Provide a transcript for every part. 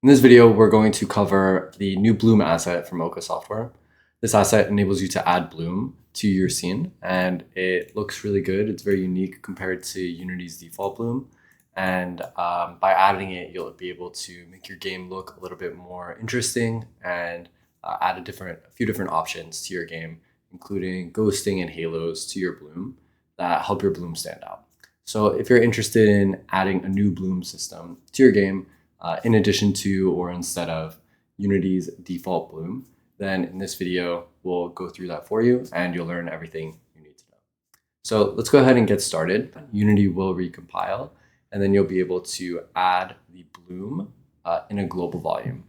In this video, we're going to cover the new bloom asset from Oka Software. This asset enables you to add bloom to your scene, and it looks really good. It's very unique compared to Unity's default bloom. And by adding it, you'll be able to make your game look a little bit more interesting and add a few different options to your game, including ghosting and halos to your bloom that help your bloom stand out. So if you're interested in adding a new bloom system to your game, in addition to or instead of Unity's default bloom, then in this video, we'll go through that for you and you'll learn everything you need to know. So let's go ahead and get started. Unity will recompile, and then you'll be able to add the bloom in a global volume.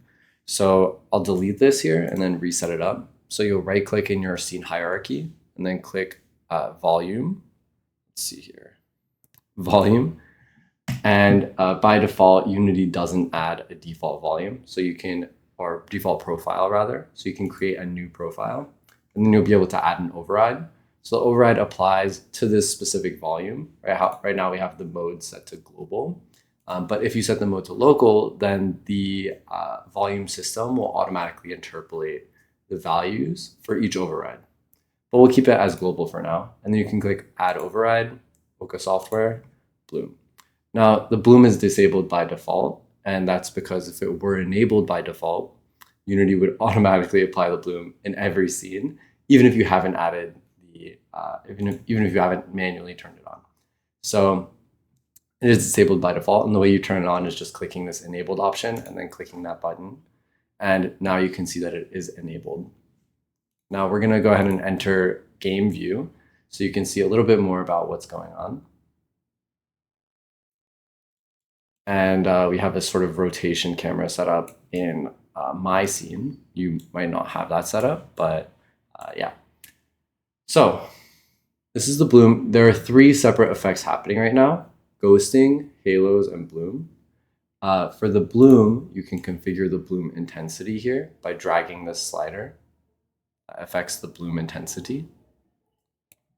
So I'll delete this here and then reset it up. So you'll right click in your scene hierarchy and then click volume. Let's see here, volume. And by default, Unity doesn't add a default volume. So you can, or default profile rather. So you can create a new profile and then you'll be able to add an override. So the override applies to this specific volume. Right now we have the mode set to global. But if you set the mode to local, then the volume system will automatically interpolate the values for each override. But we'll keep it as global for now. And then you can click add override, Oka Software, bloom. Now, the bloom is disabled by default, and that's because if it were enabled by default, Unity would automatically apply the bloom in every scene, even if you haven't added the, even if you haven't manually turned it on. So it is disabled by default, and the way you turn it on is just clicking this enabled option and then clicking that button. And now you can see that it is enabled. Now we're gonna go ahead and enter game view so you can see a little bit more about what's going on. And we have this sort of rotation camera set up in my scene. You might not have that set up, but yeah. So this is the bloom. There are 3 separate effects happening right now: ghosting, halos, and bloom. For the bloom, you can configure the bloom intensity here by dragging this slider. That affects the bloom intensity.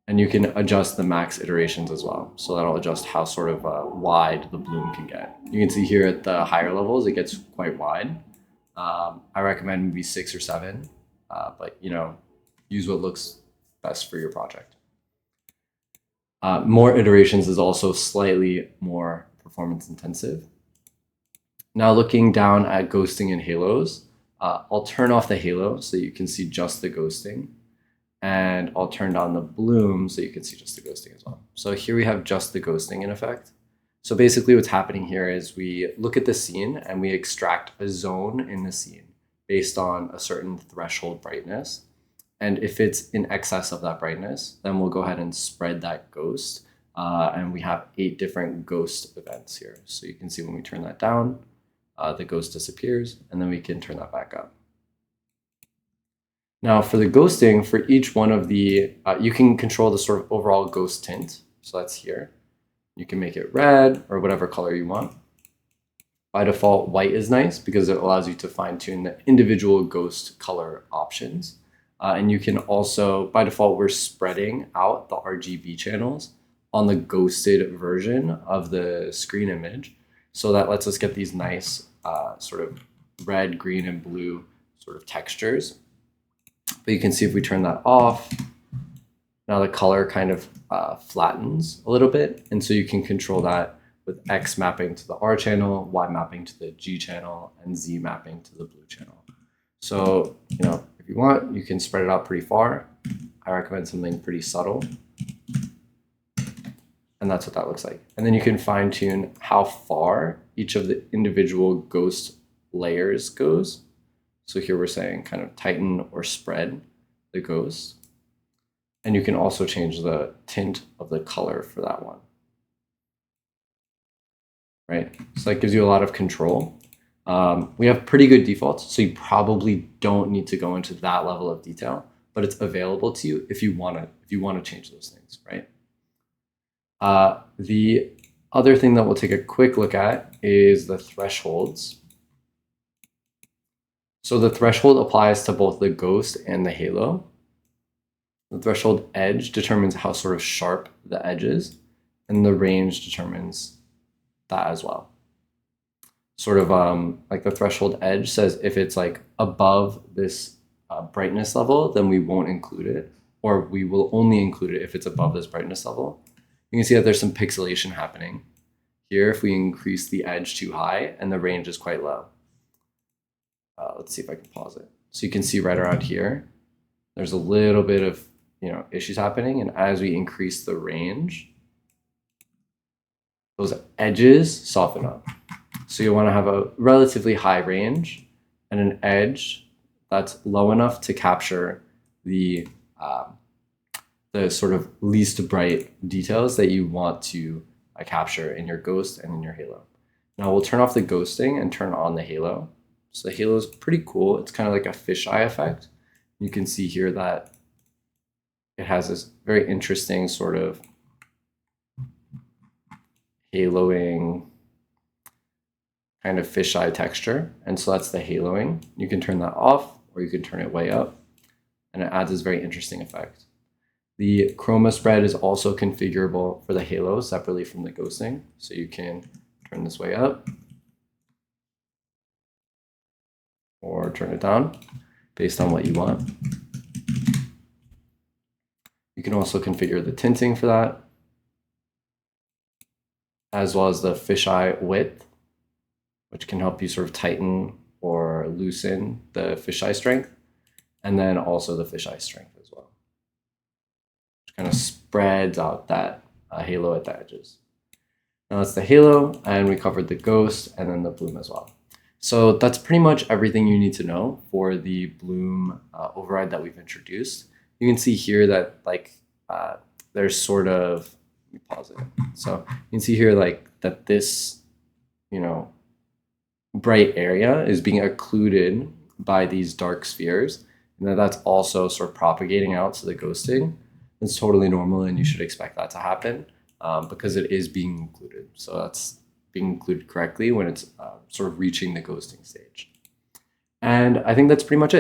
And you can adjust the max iterations as well. So that'll adjust how sort of wide the bloom can get. You can see here at the higher levels, it gets quite wide. I recommend maybe 6 or 7, but use what looks best for your project. More iterations is also slightly more performance intensive. Now looking down at ghosting and halos, I'll turn off the halo so you can see just the ghosting. And I'll turn down the bloom so you can see just the ghosting as well. So here we have just the ghosting in effect. So basically what's happening here is we look at the scene and we extract a zone in the scene based on a certain threshold brightness. And if it's in excess of that brightness, then we'll go ahead and spread that ghost. And we have 8 different ghost events here. So you can see when we turn that down, the ghost disappears, and then we can turn that back up. Now for the ghosting, for each one of the, you can control the sort of overall ghost tint. So that's here. You can make it red or whatever color you want. By default, white is nice because it allows you to fine tune the individual ghost color options. And you can also, by default, we're spreading out the RGB channels on the ghosted version of the screen image. So that lets us get these nice sort of red, green, and blue sort of textures. But you can see if we turn that off, now the color kind of flattens a little bit. And so you can control that with X mapping to the R channel, Y mapping to the G channel, and Z mapping to the blue channel. So, if you want, you can spread it out pretty far. I recommend something pretty subtle. And that's what that looks like. And then you can fine tune how far each of the individual ghost layers goes. So here we're saying kind of tighten or spread the ghost. And you can also change the tint of the color for that one. Right? So that gives you a lot of control. We have pretty good defaults, so you probably don't need to go into that level of detail, but it's available to you if you want to change those things, right? The other thing that we'll take a quick look at is the thresholds. So the threshold applies to both the ghost and the halo. The threshold edge determines how sort of sharp the edge is, and the range determines that as well. sort of like the threshold edge says if it's like above this brightness level, then we won't include it, or we will only include it if it's above this brightness level. You can see that there's some pixelation happening here if we increase the edge too high and the range is quite low. Let's see if I can pause it. So you can see right around here, there's a little bit of issues happening, and as we increase the range, those edges soften up. So you want to have a relatively high range and an edge that's low enough to capture the sort of least bright details that you want to capture in your ghost and in your halo. Now we'll turn off the ghosting and turn on the halo. So the halo is pretty cool. It's kind of like a fisheye effect. You can see here that it has this very interesting sort of haloing kind of fisheye texture. And so that's the haloing. You can turn that off or you can turn it way up, and it adds this very interesting effect. The chroma spread is also configurable for the halo separately from the ghosting. So you can turn this way up or turn it down based on what you want. You can also configure the tinting for that, as well as the fisheye width, which can help you sort of tighten or loosen the fisheye strength, and then also the fisheye strength as well, which kind of spreads out that halo at the edges. Now that's the halo, and we covered the ghost and then the bloom as well. So that's pretty much everything you need to know for the bloom override that we've introduced. You can see here that there's sort of, let me pause it. So you can see here that this, bright area is being occluded by these dark spheres, and that's also sort of propagating out to the ghosting. It's totally normal, and you should expect that to happen because it is being included. So that's being included correctly when it's sort of reaching the ghosting stage. And I think that's pretty much it.